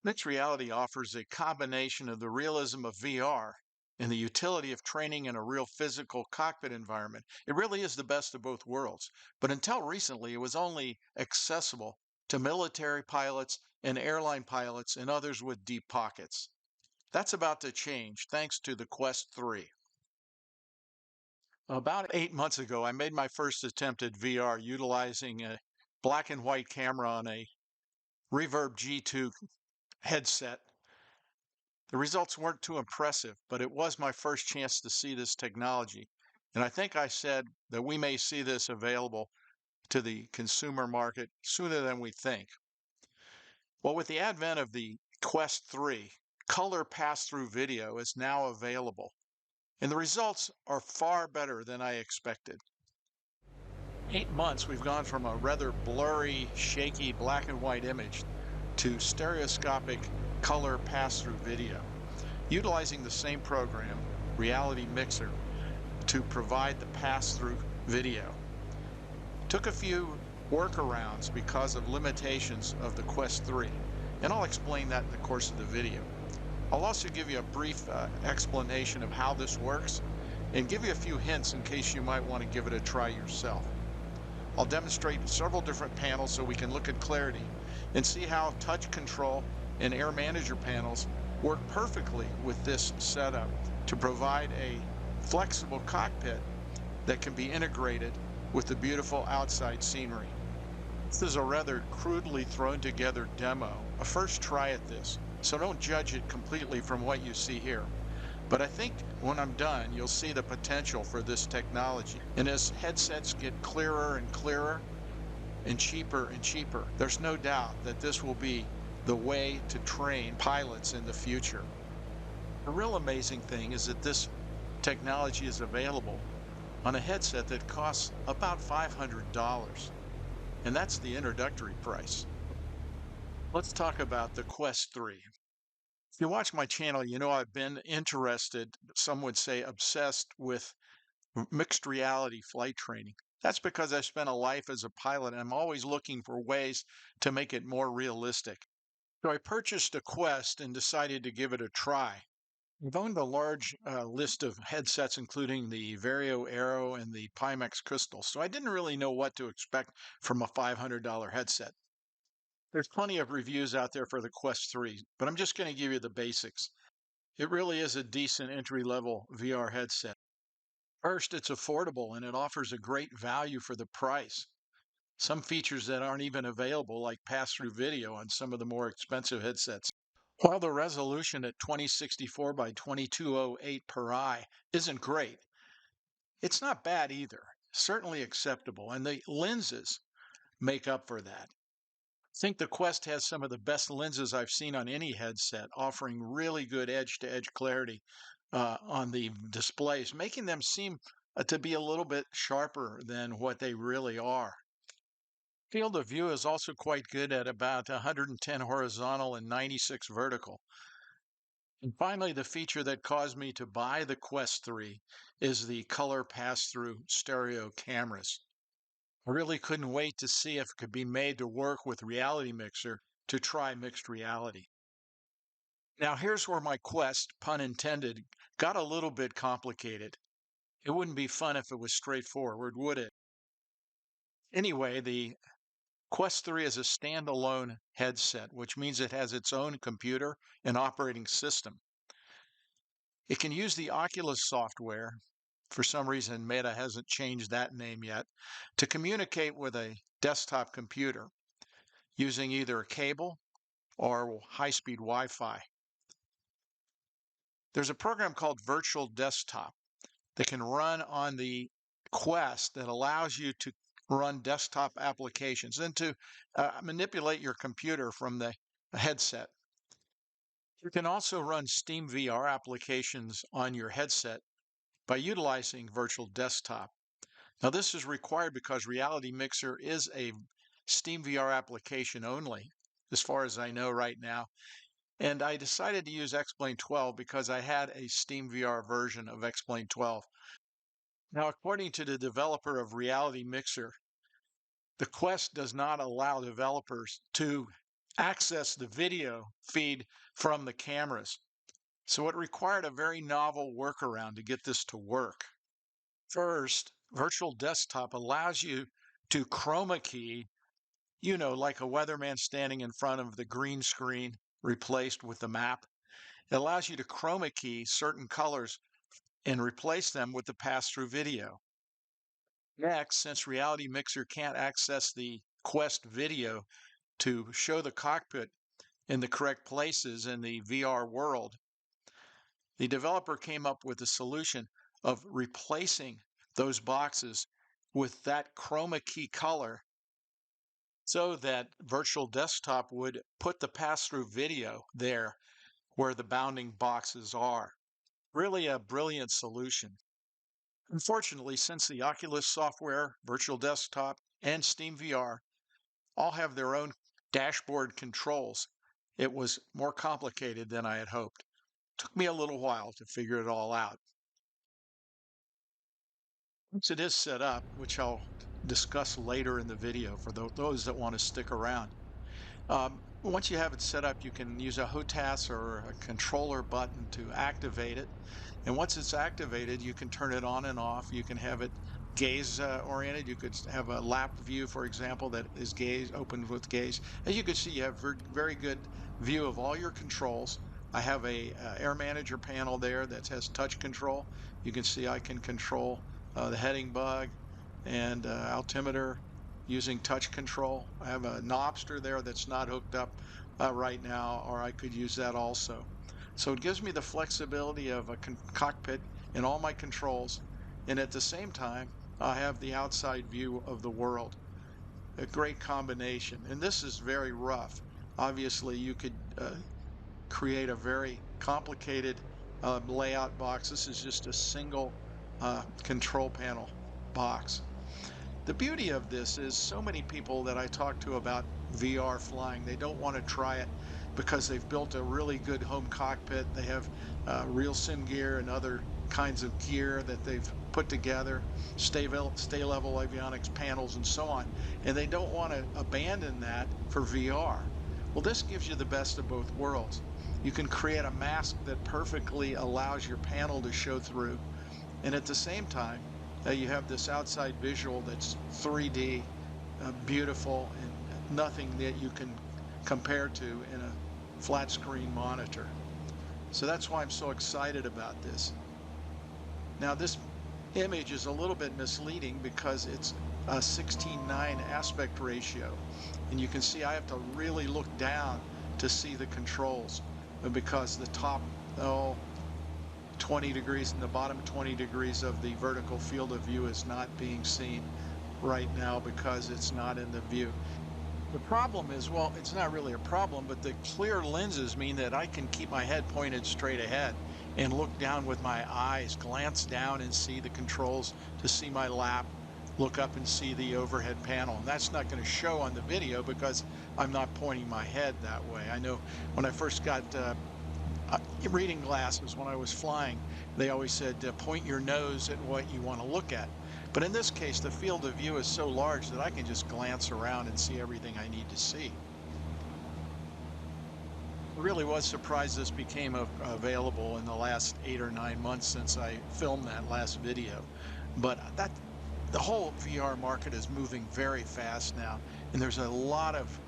Mixed reality offers a combination of the realism of VR and the utility of training in a real physical cockpit environment. It really is the best of both worlds. But until recently, it was only accessible to military pilots and airline pilots and others with deep pockets. That's about to change thanks to the Quest 3. About 8 months ago, I made my first attempt at VR utilizing a black and white camera on a Reverb G2 headset. The results weren't too impressive, but it was my first chance to see this technology. And I think I said that we may see this available to the consumer market sooner than we think. Well, with the advent of the Quest 3, color pass-through video is now available, and the results are far better than I expected. 8 months, we've gone from a rather blurry, shaky black and white image to stereoscopic color pass-through video, utilizing the same program, Reality Mixer, to provide the pass-through video. Took a few workarounds because of limitations of the Quest 3, and I'll explain that in the course of the video. I'll also give you a brief explanation of how this works and give you a few hints in case you might want to give it a try yourself. I'll demonstrate several different panels so we can look at clarity and see how touch control and air manager panels work perfectly with this setup to provide a flexible cockpit that can be integrated with the beautiful outside scenery. This is a rather crudely thrown together demo, a first try at this, so don't judge it completely from what you see here. But I think when I'm done, you'll see the potential for this technology. And as headsets get clearer and clearer and cheaper, there's no doubt that this will be the way to train pilots in the future. The real amazing thing is that this technology is available on a headset that costs about $500, and that's the introductory price. Let's talk about the Quest 3. If you watch my channel, you know I've been interested, some would say obsessed, with mixed reality flight training. That's because I spent a life as a pilot and I'm always looking for ways to make it more realistic. So I purchased a Quest and decided to give it a try. I've owned a large list of headsets, including the Vario Aero and the Pimax Crystal, so I didn't really know what to expect from a $500 headset. There's plenty of reviews out there for the Quest 3, but I'm just going to give you the basics. It really is a decent entry-level VR headset. First, it's affordable and it offers a great value for the price. Some features that aren't even available, like pass-through video on some of the more expensive headsets. While the resolution at 2064 by 2208 per eye isn't great, it's not bad either. Certainly acceptable, and the lenses make up for that. I think the Quest has some of the best lenses I've seen on any headset, offering really good edge-to-edge clarity on the displays, making them seem to be a little bit sharper than what they really are. Field of view is also quite good at about 110 horizontal and 96 vertical. And finally, the feature that caused me to buy the Quest 3 is the color pass-through stereo cameras. I really couldn't wait to see if it could be made to work with Reality Mixer to try mixed reality. Now here's where my quest, pun intended, got a little bit complicated. It wouldn't be fun if it was straightforward, would it? Anyway, the Quest 3 is a standalone headset, which means it has its own computer and operating system. It can use the Oculus software. For some reason, Meta hasn't changed that name yet, to communicate with a desktop computer using either a cable or high-speed Wi-Fi. There's a program called Virtual Desktop that can run on the Quest that allows you to run desktop applications and to manipulate your computer from the headset. You can also run Steam VR applications on your headset by utilizing Virtual Desktop. Now, this is required because Reality Mixer is a Steam VR application only, as far as I know right now. And I decided to use X-Plane 12 because I had a Steam VR version of X-Plane 12. Now, according to the developer of Reality Mixer, the Quest does not allow developers to access the video feed from the cameras. So it required a very novel workaround to get this to work. First, Virtual Desktop allows you to chroma key, like a weatherman standing in front of the green screen replaced with the map. It allows you to chroma key certain colors and replace them with the pass-through video. Next, since Reality Mixer can't access the Quest video to show the cockpit in the correct places in the VR world, the developer came up with a solution of replacing those boxes with that chroma key color so that Virtual Desktop would put the pass-through video there where the bounding boxes are. Really a brilliant solution. Unfortunately, since the Oculus software, Virtual Desktop, and Steam VR all have their own dashboard controls, it was more complicated than I had hoped. Took me a little while to figure it all out. Once it is set up, which I'll discuss later in the video for those that want to stick around, once you have it set up, you can use a HOTAS or a controller button to activate it. And once it's activated, you can turn it on and off. You can have it gaze oriented. You could have a lap view, for example, that is gaze opened with gaze. As you can see, you have very good view of all your controls. I have a air manager panel there that has touch control. You can see I can control the heading bug and altimeter using touch control. I have a Knobster there that's not hooked up right now, or I could use that also. So it gives me the flexibility of a cockpit in all my controls, and at the same time, I have the outside view of the world. A great combination, and this is very rough. Obviously, you could create a very complicated layout box. This is just a single control panel box. The beauty of this is so many people that I talk to about VR flying, they don't want to try it because they've built a really good home cockpit. They have real sim gear and other kinds of gear that they've put together, stay level avionics panels and so on, and they don't want to abandon that for VR. Well, this gives you the best of both worlds. You can create a mask that perfectly allows your panel to show through, and at the same time, you have this outside visual that's 3D, beautiful, and nothing that you can compare to in a flat screen monitor. So that's why I'm so excited about this. Now this image is a little bit misleading because it's a 16:9 aspect ratio. And you can see I have to really look down to see the controls because the top, 20 degrees and the bottom 20 degrees of the vertical field of view is not being seen right now because it's not in the view. The problem is, well, it's not really a problem, but the clear lenses mean that I can keep my head pointed straight ahead and look down with my eyes, glance down and see the controls, to see my lap, look up and see the overhead panel. And that's not going to show on the video because I'm not pointing my head that way. I know when I first got reading glasses when I was flying, they always said point your nose at what you want to look at. But in this case, the field of view is so large that I can just glance around and see everything I need to see. I really was surprised this became available in the last 8 or 9 months since I filmed that last video. But the whole VR market is moving very fast now, and there's a lot of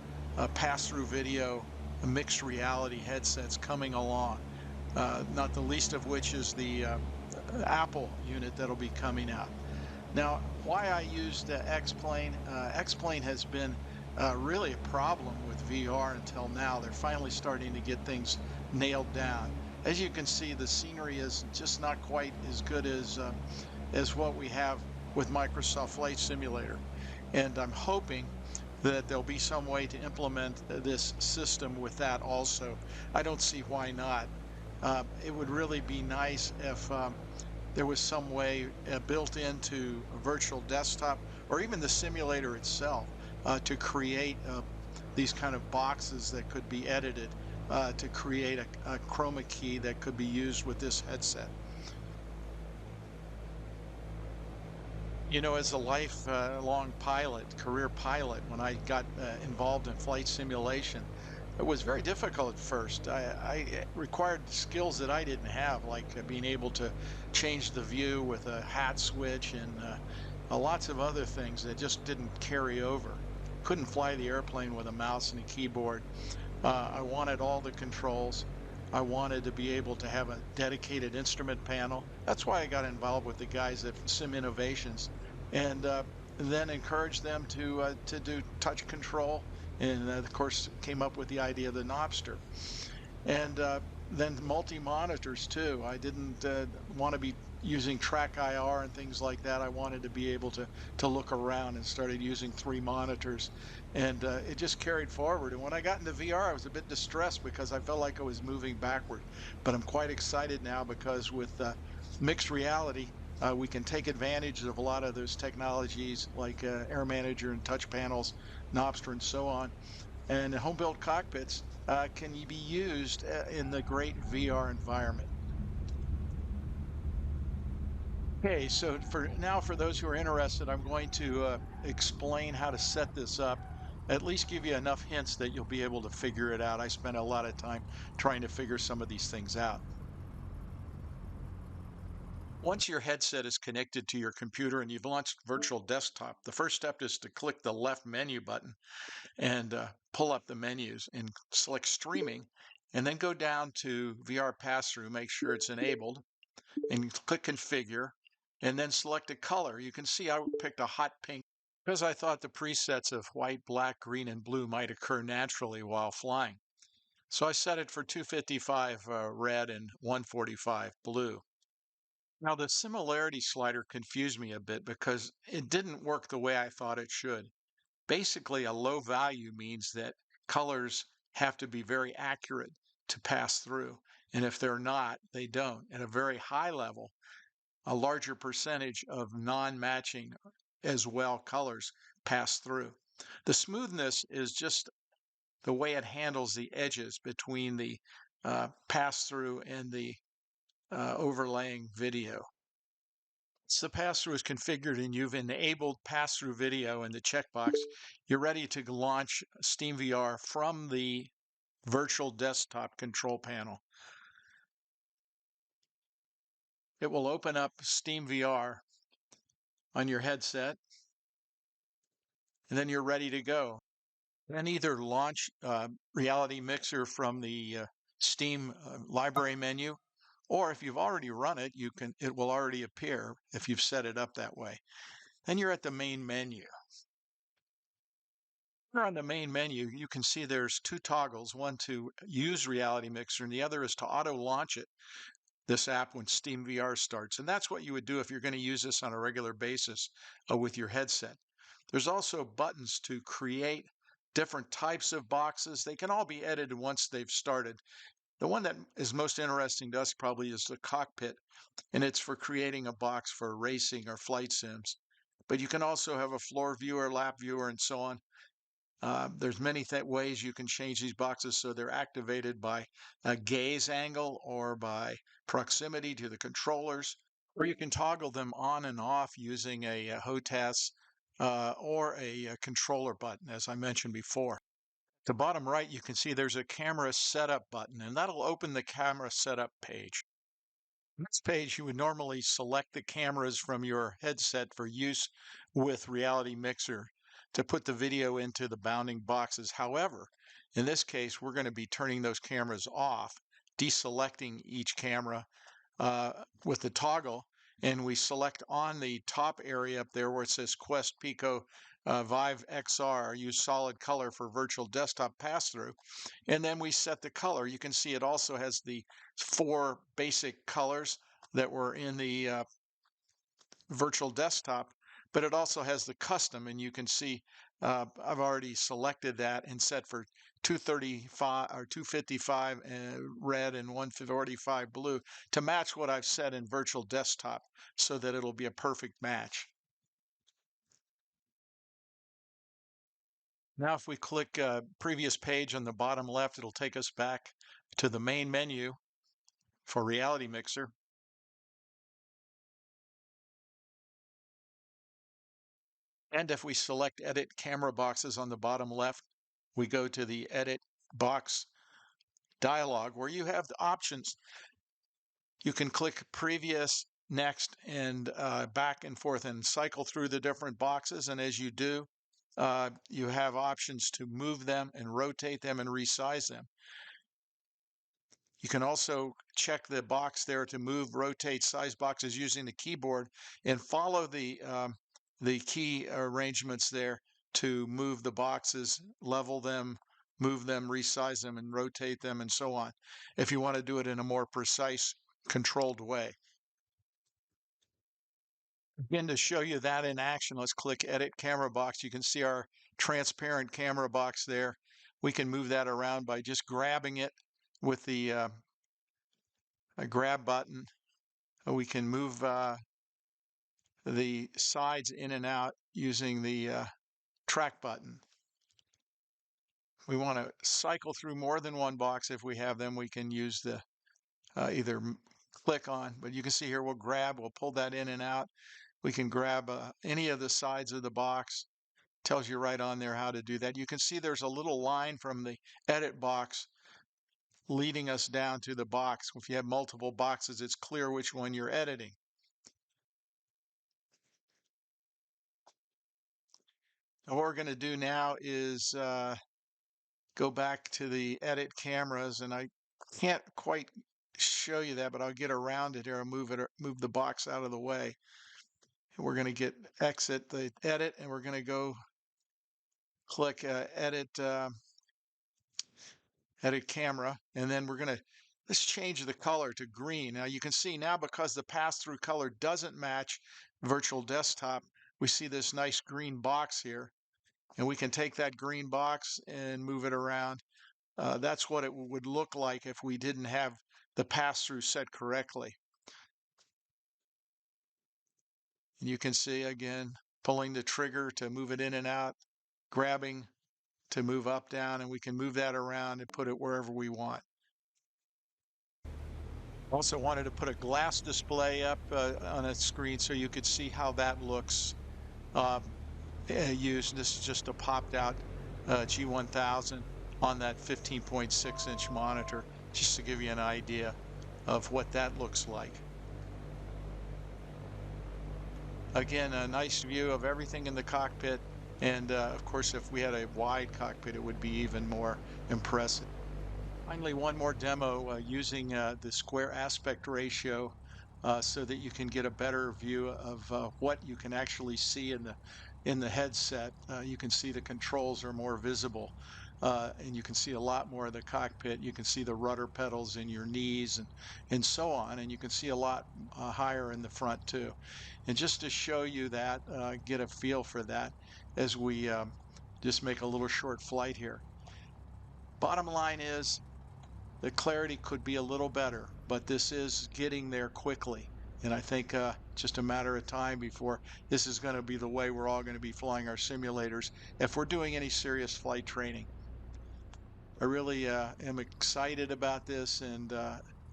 pass-through video, mixed reality headsets coming along, not the least of which is the Apple unit that'll be coming out. Now, why I used X-Plane? X-Plane has been really a problem with VR until now. They're finally starting to get things nailed down. As you can see, the scenery is just not quite as good as what we have with Microsoft Flight Simulator. And I'm hoping that there'll be some way to implement this system with that also. I don't see why not. It would really be nice if there was some way built into a virtual desktop or even the simulator itself to create these kind of boxes that could be edited to create a chroma key that could be used with this headset. You know, as a lifelong pilot, career pilot, when I got involved in flight simulation, It was very difficult at first. I required skills that I didn't have, like being able to change the view with a hat switch and lots of other things that just didn't carry over. Couldn't fly the airplane with a mouse and a keyboard. I wanted all the controls. I wanted to be able to have a dedicated instrument panel. That's why I got involved with the guys at Sim Innovations, and then encouraged them to do touch control. And of course, came up with the idea of the Knobster, and then multi monitors too. I didn't want to be using track IR and things like that. I wanted to be able to look around, and started using three monitors, and it just carried forward. And when I got into VR, I was a bit distressed because I felt like I was moving backward. But I'm quite excited now because with mixed reality, we can take advantage of a lot of those technologies like Air Manager and touch panels, Knobster, and so on, and home built cockpits can be used in the great VR environment. Okay, so for now, for those who are interested, I'm going to explain how to set this up, at least give you enough hints that you'll be able to figure it out. I spent a lot of time trying to figure some of these things out. Once your headset is connected to your computer and you've launched Virtual Desktop, the first step is to click the left menu button and pull up the menus and select streaming, and then go down to VR pass-through, make sure it's enabled, and click configure, and then select a color. You can see I picked a hot pink because I thought the presets of white, black, green, and blue might occur naturally while flying. So I set it for 255 red and 145 blue. Now the similarity slider confused me a bit because it didn't work the way I thought it should. Basically, a low value means that colors have to be very accurate to pass through. And if they're not, they don't. At a very high level, a larger percentage of non-matching as well colors pass through. The smoothness is just the way it handles the edges between the pass through and the overlaying video. Once the pass-through is configured and you've enabled pass-through video in the checkbox, you're ready to launch SteamVR from the virtual desktop control panel. It will open up SteamVR on your headset, and then you're ready to go. Then either launch Reality Mixer from the Steam library menu, or if you've already run it, it will already appear if you've set it up that way. Then you're at the main menu. Here on the main menu, you can see there's two toggles, one to use Reality Mixer and the other is to auto launch this app when SteamVR starts. And that's what you would do if you're going to use this on a regular basis with your headset. There's also buttons to create different types of boxes. They can all be edited once they've started. The one that is most interesting to us probably is the cockpit, and it's for creating a box for racing or flight sims. But you can also have a floor viewer, lap viewer, and so on. There's many ways you can change these boxes so they're activated by a gaze angle or by proximity to the controllers, or you can toggle them on and off using a HOTAS or a controller button, as I mentioned before. At the bottom right, you can see there's a camera setup button, and that'll open the camera setup page. On this page, you would normally select the cameras from your headset for use with Reality Mixer to put the video into the bounding boxes. However, in this case, we're going to be turning those cameras off, deselecting each camera with the toggle, and we select on the top area up there where it says Quest Pico Vive XR, use solid color for virtual desktop pass-through, and then we set the color. You can see it also has the four basic colors that were in the virtual desktop, but it also has the custom, and you can see I've already selected that and set for 235 or 255 red and 145 blue to match what I've set in virtual desktop so that it'll be a perfect match. Now, if we click previous page on the bottom left, it'll take us back to the main menu for Reality Mixer. And if we select Edit Camera Boxes on the bottom left, we go to the Edit box dialog where you have the options. You can click previous, next, and back and forth and cycle through the different boxes. And as you do, you have options to move them and rotate them and resize them. You can also check the box there to move, rotate size boxes using the keyboard and follow the key arrangements there to move the boxes, level them, move them, resize them, and rotate them, and so on, if you want to do it in a more precise, controlled way. Again, to show you that in action, let's click Edit Camera Box. You can see our transparent camera box there. We can move that around by just grabbing it with the grab button. We can move the sides in and out using the track button. We want to cycle through more than one box. If we have them, we can use the either click on, but you can see here we'll pull that in and out. We can grab any of the sides of the box. Tells you right on there how to do that. You can see there's a little line from the edit box leading us down to the box. If you have multiple boxes, it's clear which one you're editing. And what we're going to do now is go back to the edit cameras, and I can't quite show you that, but I'll get around it here and move the box out of the way. And we're going to exit the edit, and we're going to go click edit camera, and then let's change the color to green. Now you can see now, because the pass-through color doesn't match virtual desktop, we see this nice green box here, and we can take that green box and move it around. That's what it would look like if we didn't have the pass-through set correctly. And you can see again, pulling the trigger to move it in and out, grabbing to move up, down, and we can move that around and put it wherever we want. Also wanted to put a glass display up on a screen so you could see how that looks used. This is just a popped out G1000 on that 15.6-inch monitor, just to give you an idea of what that looks like. Again, a nice view of everything in the cockpit, and of course, if we had a wide cockpit, it would be even more impressive. Finally, one more demo using the square aspect ratio so that you can get a better view of what you can actually see in the headset. You can see the controls are more visible, and you can see a lot more of the cockpit. You can see the rudder pedals in your knees and so on, and you can see a lot higher in the front too. And just to show you that, get a feel for that as we just make a little short flight here. Bottom line is, the clarity could be a little better, but this is getting there quickly. And I think just a matter of time before this is going to be the way we're all going to be flying our simulators if we're doing any serious flight training. I really am excited about this, and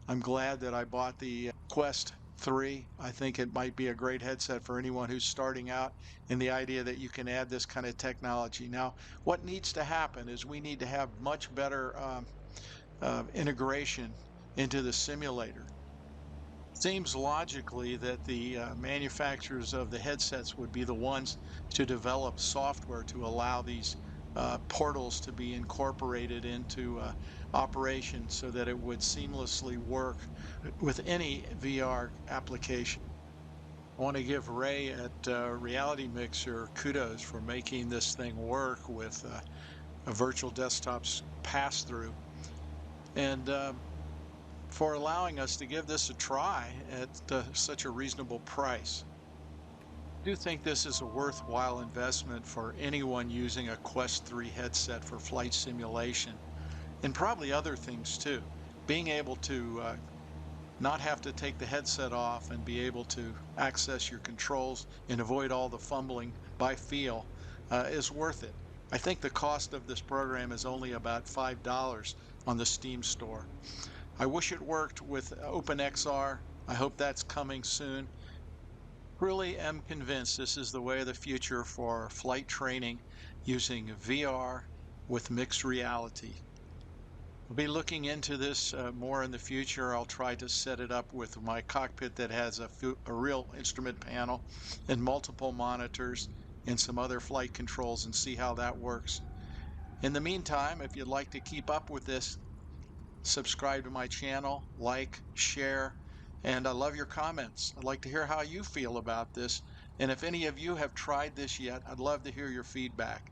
I'm glad that I bought the Quest 3. I think it might be a great headset for anyone who's starting out, and the idea that you can add this kind of technology. Now, what needs to happen is we need to have much better integration into the simulator. Seems logically that the manufacturers of the headsets would be the ones to develop software to allow these portals to be incorporated into operation so that it would seamlessly work with any VR application. I want to give Ray at Reality Mixer kudos for making this thing work with a virtual desktop's pass-through, and for allowing us to give this a try at such a reasonable price. I do think this is a worthwhile investment for anyone using a Quest 3 headset for flight simulation, and probably other things too. Being able to not have to take the headset off and be able to access your controls and avoid all the fumbling by feel is worth it. I think the cost of this program is only about $5 on the Steam store. I wish it worked with OpenXR. I hope that's coming soon. Really am convinced this is the way of the future for flight training using VR with mixed reality. I'll be looking into this more in the future. I'll try to set it up with my cockpit that has a real instrument panel and multiple monitors and some other flight controls and see how that works. In the meantime, if you'd like to keep up with this, subscribe to my channel, like, share, and I love your comments. I'd like to hear how you feel about this. And if any of you have tried this yet, I'd love to hear your feedback.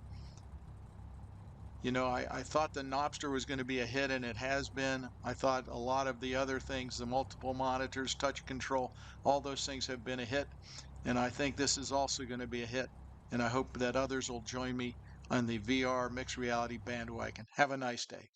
You know, I thought the Knobster was going to be a hit, and it has been. I thought a lot of the other things, the multiple monitors, touch control, all those things have been a hit. And I think this is also going to be a hit. And I hope that others will join me on the VR mixed reality bandwagon. Have a nice day.